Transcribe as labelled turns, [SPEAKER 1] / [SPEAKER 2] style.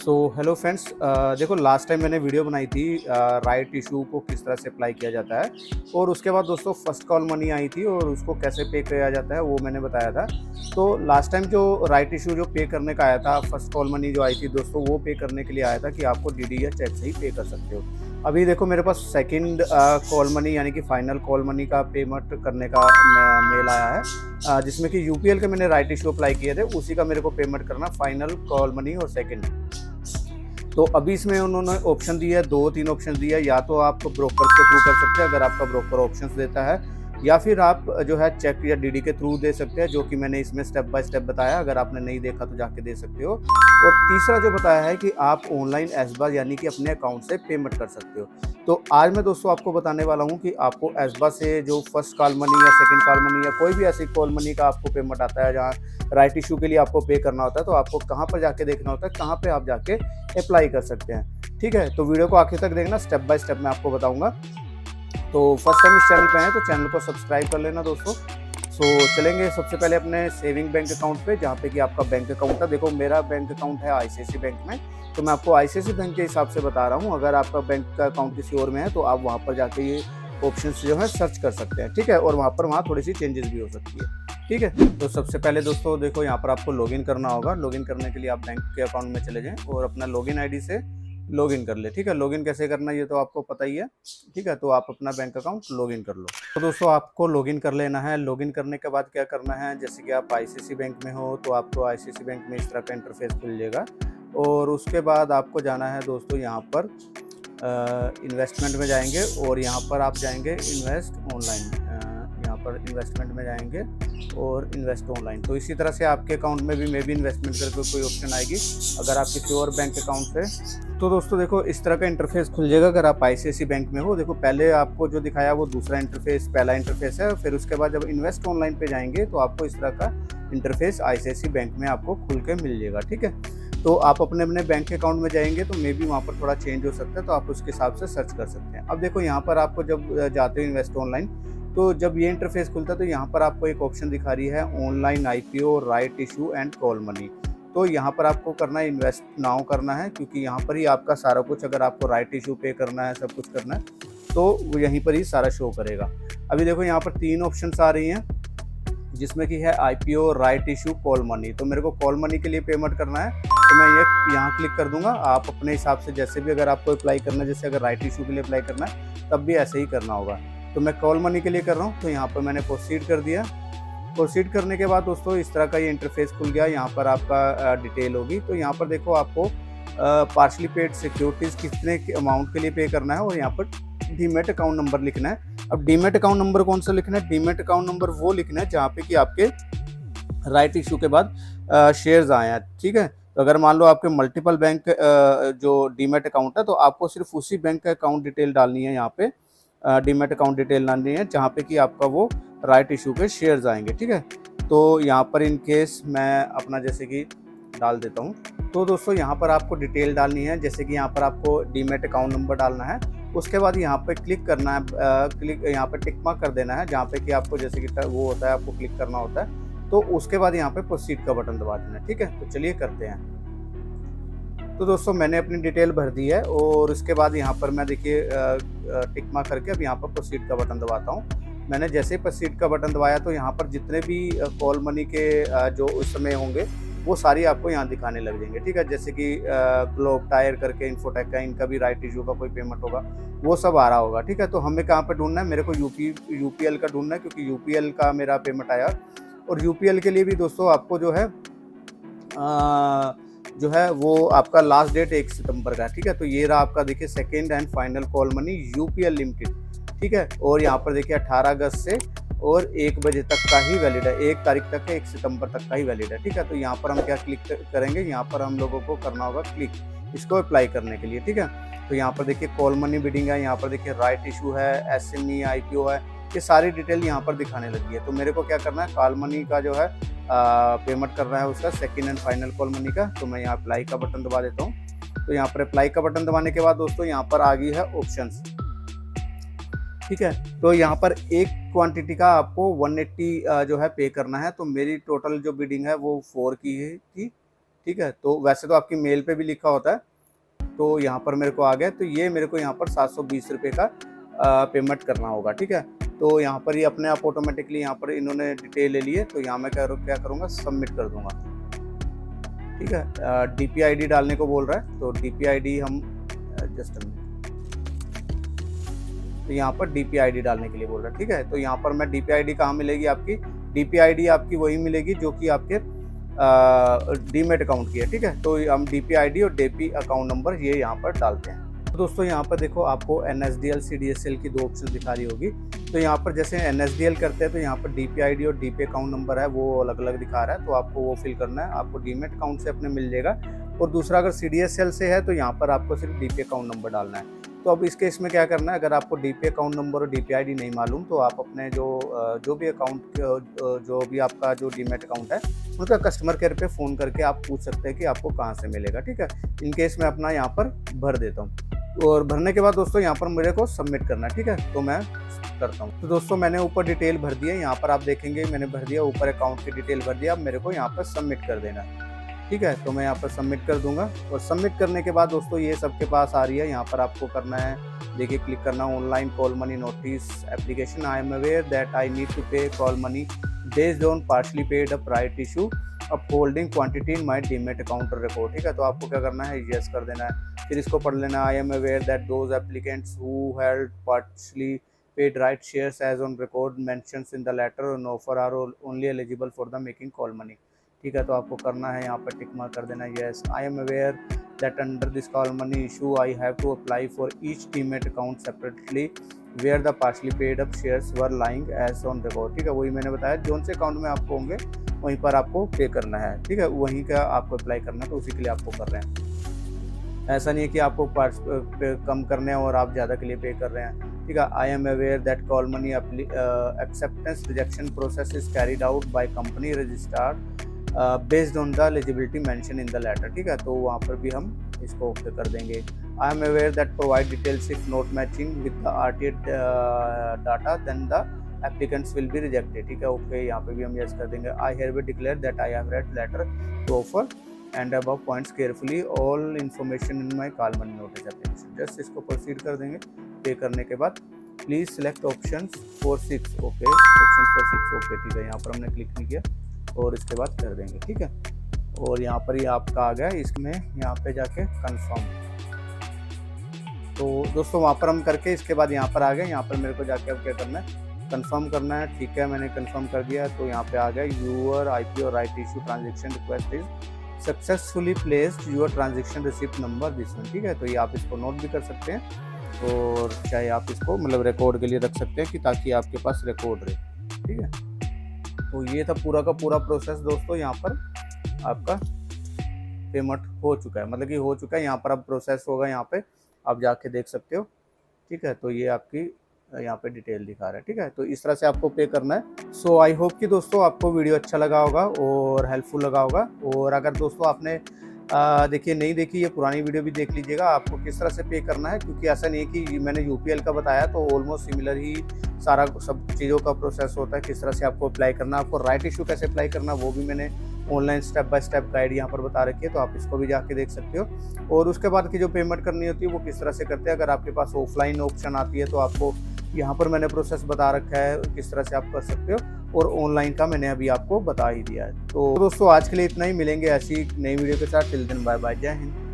[SPEAKER 1] Hello friends, देखो last time मैंने video बनाई थी राइट इशू को किस तरह से अप्लाई किया जाता है। और उसके बाद दोस्तों फर्स्ट कॉल मनी आई थी और उसको कैसे पे किया जाता है वो मैंने बताया था। तो लास्ट टाइम जो राइट इशू जो पे करने का आया था, फर्स्ट कॉल मनी जो आई थी दोस्तों, वो पे करने के लिए आया था कि आपको डीडी या चेक से ही पे कर सकते हो। अभी देखो मेरे पास सेकंड कॉल मनी यानी कि फाइनल कॉल मनी का पेमेंट करने का मेल आया है, जिसमें कि यूपीएल के मैंने राइट इशू अप्लाई किए थे, उसी का मेरे को पेमेंट करना फाइनल कॉल मनी और सेकंड। तो अभी इसमें उन्होंने ऑप्शन दिया है, 2-3 ऑप्शन दिया है। या तो आप ब्रोकर्स के थ्रू कर सकते हैं अगर आपका ब्रोकर ऑप्शंस देता है, या फिर आप जो है चेक या डीडी के थ्रू दे सकते हैं, जो कि मैंने इसमें स्टेप बाय स्टेप बताया। अगर आपने नहीं देखा तो जाके दे सकते हो। और तीसरा जो बताया है कि आप ऑनलाइन एसबा यानी कि अपने अकाउंट से पेमेंट कर सकते हो। तो आज मैं दोस्तों आपको बताने वाला हूँ कि आपको एसबा से जो फर्स्ट कॉल मनी या सेकंड कॉल मनी या कोई भी ऐसी कॉल मनी का आपको पेमेंट आता है जहाँ राइट इशू के लिए आपको पे करना होता है, तो आपको कहाँ पर जाके देखना होता है, कहाँ पे आप जाके अप्लाई कर सकते हैं। ठीक है, तो वीडियो को आखिर तक देखना, स्टेप बाय स्टेप मैं आपको बताऊंगा। तो फर्स्ट टाइम इस चैनल पे हैं तो चैनल को सब्सक्राइब कर लेना दोस्तों। चलेंगे सबसे पहले अपने सेविंग बैंक अकाउंट पे, जहाँ पे कि आपका बैंक अकाउंट है। देखो मेरा बैंक अकाउंट है आईसीआईसी बैंक में, तो मैं आपको आईसीआईसी बैंक के हिसाब से बता रहा हूँ। अगर आपका बैंक का अकाउंट किसी और में है तो आप वहाँ पर जाके ये ऑप्शंस जो है सर्च कर सकते हैं। ठीक है, और वहाँ थोड़ी सी चेंजेस भी हो सकती है। ठीक है, तो सबसे पहले दोस्तों देखो यहाँ पर आपको लॉगिन करना होगा। लॉगिन करने के लिए आप बैंक के अकाउंट में चले जाएं और अपना लॉगिन आईडी से लॉगिन कर ले। ठीक है, लॉगिन कैसे करना है ये तो आपको पता ही है। ठीक है, तो आप अपना बैंक अकाउंट लॉगिन कर लो। तो दोस्तों आपको लॉगिन कर लेना है। लॉगिन करने के बाद क्या करना है, जैसे कि आप आईसीआईसी बैंक में हो तो आपको आईसीआईसी बैंक में इस तरह का इंटरफेस खुल जाएगा। और उसके बाद आपको जाना है दोस्तों यहाँ पर इन्वेस्टमेंट में जाएंगे और यहाँ पर आप जाएंगे इन्वेस्ट ऑनलाइन। यहाँ पर इन्वेस्टमेंट में जाएंगे और इन्वेस्ट ऑनलाइन। तो इसी तरह से आपके अकाउंट में भी मे बी इन्वेस्टमेंट करके कोई ऑप्शन आएगी अगर आप किसी और बैंक अकाउंट से। तो दोस्तों देखो इस तरह का इंटरफेस खुल जाएगा अगर आप आईसीआईसी बैंक में हो। देखो पहले आपको जो दिखाया वो दूसरा इंटरफेस, पहला इंटरफेस है। फिर उसके बाद जब इन्वेस्ट ऑनलाइन पे जाएंगे तो आपको इस तरह का इंटरफेस आईसीआईसी बैंक में आपको खुल के मिल जाएगा। ठीक है, तो आप अपने अपने बैंक अकाउंट में जाएंगे तो मे बी वहाँ पर थोड़ा चेंज हो सकता है, तो आप उसके हिसाब से सर्च कर सकते हैं। अब देखो यहाँ पर आपको जब जाते हो इन्वेस्ट ऑनलाइन, तो जब ये इंटरफेस खुलता है तो यहाँ पर आपको एक ऑप्शन दिखा रही है online IPO right issue and call money. तो यहाँ पर आपको करना है इन्वेस्ट नाउ करना है, क्योंकि यहाँ पर ही आपका सारा कुछ, अगर आपको राइट इशू पे करना है, सब कुछ करना है, तो वो यहीं पर ही सारा शो करेगा। अभी देखो यहाँ पर 3 ऑप्शंस आ रही हैं, जिसमें कि है IPO right issue call money. तो मेरे को कॉल मनी के लिए पेमेंट करना है तो मैं ये यहाँ क्लिक कर दूंगा। आप अपने हिसाब से जैसे भी अगर आपको अप्लाई करना है, जैसे अगर राइट इशू के लिए अप्लाई करना है तब भी ऐसे ही करना होगा। तो मैं कॉल मनी के लिए कर रहा हूँ, तो यहाँ पर मैंने प्रोसीड कर दिया। प्रोसीड करने के बाद दोस्तों इस तरह का ये इंटरफेस खुल गया। यहाँ पर आपका डिटेल होगी, तो यहाँ पर देखो आपको पार्शली पेड सिक्योरिटीज़ कितने अमाउंट के लिए पे करना है और यहाँ पर डीमेट अकाउंट नंबर लिखना है। अब डीमेट अकाउंट नंबर कौन सा लिखना है, डीमेट अकाउंट नंबर वो लिखना है जहाँ पे कि आपके राइट इशू के बाद शेयर्स आए हैं। ठीक है, तो अगर मान लो आपके मल्टीपल बैंक जो डीमेट अकाउंट है, तो आपको सिर्फ उसी बैंक का अकाउंट डिटेल डालनी है। यहाँ पे डीमेट अकाउंट डिटेल डालनी है जहाँ पे कि आपका वो राइट इशू के शेयर्स आएंगे। ठीक है, तो यहाँ पर इन केस मैं अपना जैसे कि डाल देता हूँ। तो दोस्तों यहाँ पर आपको डिटेल डालनी है, जैसे कि यहाँ पर आपको डीमेट अकाउंट नंबर डालना है। उसके बाद यहाँ पे क्लिक करना है, क्लिक यहाँ पे टिक मार्क कर देना है जहाँ पे कि आपको जैसे कि वो होता है, आपको क्लिक करना होता है। तो उसके बाद यहाँ पे प्रोसीड का बटन दबा देना है। ठीक है, तो चलिए करते हैं। तो दोस्तों मैंने अपनी डिटेल भर दी है और उसके बाद यहाँ पर मैं देखिए टिक मार्क करके अब यहाँ पर प्रोसीड का बटन दबाता हूँ। मैंने जैसे ही प्रोसीड का बटन दबाया तो यहाँ पर जितने भी कॉल मनी के जो उस समय होंगे वो सारी आपको यहाँ दिखाने लग जाएंगे। ठीक है, जैसे कि ग्लोब टायर करके इन्फोटेक का, इनका भी राइट इशू का कोई पेमेंट होगा, वो सब आ रहा होगा। ठीक है, तो हमें कहाँ पर ढूंढना है, मेरे को यूपीएल का ढूंढना है, क्योंकि यूपीएल का मेरा पेमेंट आया। और यूपीएल के लिए भी दोस्तों आपको जो है वो आपका लास्ट डेट 1 सितंबर का है। ठीक है, तो ये रहा आपका देखिए second and final call money UPL limited. ठीक है, और यहाँ पर देखिए 18 अगस्त से और 1 बजे तक का ही वैलिड है, 1 तारीख तक है, 1 सितंबर तक का ही वैलिड है। ठीक है, तो यहाँ पर हम क्या क्लिक करेंगे, यहाँ पर हम लोगों को करना होगा क्लिक इसको अप्लाई करने के लिए। ठीक है, तो यहाँ पर देखिए कॉल मनी बिडिंग है, यहाँ पर देखिए राइट इशू है, एसएमई आईपीओ है, ये सारी डिटेल यहाँ पर दिखाने लगी है। तो मेरे को क्या करना है, कॉल मनी का जो है पेमेंट करना है उसका second and final call money का। तो मैं यहाँ अप्लाई का बटन दबा देता हूँ। तो यहाँ पर अप्लाई का बटन दबाने के बाद दोस्तों यहाँ पर आ गई है ऑप्शंस। ठीक है, तो यहाँ पर एक क्वांटिटी का आपको 180 जो है पे करना है। तो मेरी टोटल जो बिडिंग है वो 4 की थी। ठीक है। तो वैसे तो आपकी मेल पे भी लिखा होता है, तो यहाँ पर मेरे को आ गया। तो ये मेरे को यहाँ पर 720 रुपये का पेमेंट करना होगा, ठीक है। तो यहाँ पर ये अपने आप ऑटोमेटिकली यहाँ पर इन्होंने डिटेल ले लिए, तो यहाँ मैं क्या करूँगा, सबमिट कर दूँगा, ठीक है। DPID डालने को बोल रहा है, तो DPID हम जस्ट तो यहाँ पर DPID डालने के लिए बोल रहा है, ठीक है। तो यहाँ पर मैं DPID कहाँ मिलेगी आपकी, DPID आपकी वही मिलेगी जो कि आपके डीमेट अकाउंट की है, ठीक है। तो हम DPID और DP अकाउंट नंबर ये यहाँ पर डालते हैं। तो दोस्तों यहाँ पर देखो आपको NSDL CDSL की 2 ऑप्शन दिखा रही होगी। तो यहाँ पर जैसे NSDL करते हैं तो यहाँ पर DPID और DP अकाउंट नंबर है वो अलग अलग दिखा रहा है, तो आपको वो फिल करना है, आपको डीमेट अकाउंट से अपने मिल जाएगा। और दूसरा अगर CDSL से है तो यहाँ पर आपको सिर्फ DP अकाउंट नंबर डालना है। तो अब इस केस में क्या करना है, अगर आपको DP अकाउंट नंबर और DPID नहीं मालूम तो आप अपने जो भी अकाउंट जो भी आपका जो डीमेट अकाउंट है उनका कस्टमर केयर पे फ़ोन करके आप पूछ सकते हैं कि आपको कहाँ से मिलेगा, ठीक है। इन केस मैं अपना यहाँ पर भर देता हूँ, और भरने के बाद दोस्तों यहाँ पर मेरे को सबमिट करना है, ठीक है। तो मैं करता हूँ। तो दोस्तों मैंने ऊपर डिटेल भर दी है, यहाँ पर आप देखेंगे मैंने भर दिया, ऊपर अकाउंट की डिटेल भर दिया। अब मेरे को यहाँ पर सबमिट कर देना है, ठीक है। तो मैं यहाँ पर सबमिट कर दूंगा, और सबमिट करने के बाद दोस्तों ये सबके पास आ रही है। यहाँ पर आपको करना है, देखिए क्लिक करना, online call money notice application. I am aware that I need to pay call money based on partly paid up right issue up holding quantity in my demat account record, ठीक है। तो आपको क्या करना है, yes कर देना है। फिर इसको पढ़ लेना, I am aware that those applicants who held partly paid right shares as on record mentions in the letter on offer are only eligible for the making call money, ठीक है। तो आपको करना है यहाँ पर टिक मार्क कर देना, yes. I am aware that under this call money issue I have to apply for each demat account separately where the partly paid up shares were lying as on record, ठीक है। वही मैंने बताया, zone से account में आपको होंगे वहीं पर आपको पे करना है, ठीक है। वहीं का आपको अप्लाई करना है, तो उसी के लिए आपको कर रहे हैं। ऐसा नहीं है कि आपको कम करने हैं और आप ज़्यादा के लिए पे कर रहे हैं, ठीक है। I am aware that call money acceptance rejection process is carried out by company registrar based on the eligibility mention in the letter, ठीक है। तो वहाँ पर भी हम इसको ओके कर देंगे। I am aware that provide details if not matching with the RTA data then the applicants will be rejected, ठीक है। ओके, यहाँ पे भी हम यस कर देंगे। I hereby declare that I have read letter to offer and above points carefully all information in my call money notice application. Just इसको proceed कर देंगे। पे करने के बाद please select option 4-6, okay, option 4-6 okay, ठीक है। यहाँ पर हमने क्लिक नहीं किया और इसके बाद कर देंगे, ठीक है। और यहाँ पर ये आपका आ गया, इसमें यहाँ पे जाके कंफर्म। तो दोस्तों वहाँ पर हम करके इसके बाद यहाँ पर आ गए। यहाँ पर मेरे को जाके अब क्या करना है, कंफर्म करना है, ठीक है। मैंने कंफर्म कर दिया, तो यहाँ पे आ गया यूर IP और right issue transaction request is successfully placed your transaction receipt number this one, ठीक है। तो ये आप इसको नोट भी कर सकते हैं, और चाहे आप इसको मतलब रिकॉर्ड के लिए रख सकते हैं कि ताकि आपके पास रिकॉर्ड रहे, ठीक है। तो ये था पूरा का पूरा प्रोसेस दोस्तों। यहाँ पर आपका पेमेंट हो चुका है, मतलब कि हो चुका है। यहाँ पर अब प्रोसेस होगा, यहाँ पे आप जाके देख सकते हो, ठीक है। तो ये आपकी यहाँ पे डिटेल दिखा रहा है, ठीक है। तो इस तरह से आपको पे करना है। सो आई होप कि दोस्तों आपको वीडियो अच्छा लगा होगा और हेल्पफुल लगा होगा। और अगर दोस्तों आपने देखिए नहीं देखी, ये पुरानी वीडियो भी देख लीजिएगा आपको किस तरह से पे करना है, क्योंकि ऐसा नहीं है कि मैंने UPL का बताया तो ऑलमोस्ट सिमिलर ही सारा सब चीज़ों का प्रोसेस होता है। किस तरह से आपको अप्लाई करना, आपको राइट इशू कैसे अप्लाई करना, वो भी मैंने online step by step guide यहाँ पर बता रखी है, तो आप इसको भी जाके देख सकते हो। और उसके बाद की जो पेमेंट करनी होती है वो किस तरह से करते हैं। अगर आपके पास ऑफलाइन ऑप्शन आती है तो आपको यहाँ पर मैंने प्रोसेस बता रखा है किस तरह से आप कर सकते हो, और ऑनलाइन का मैंने अभी आपको बता ही दिया है। तो दोस्तों आज के लिए इतना ही, मिलेंगे ऐसी नई वीडियो के साथ। टिल देन बाय बाय, जय हिंद।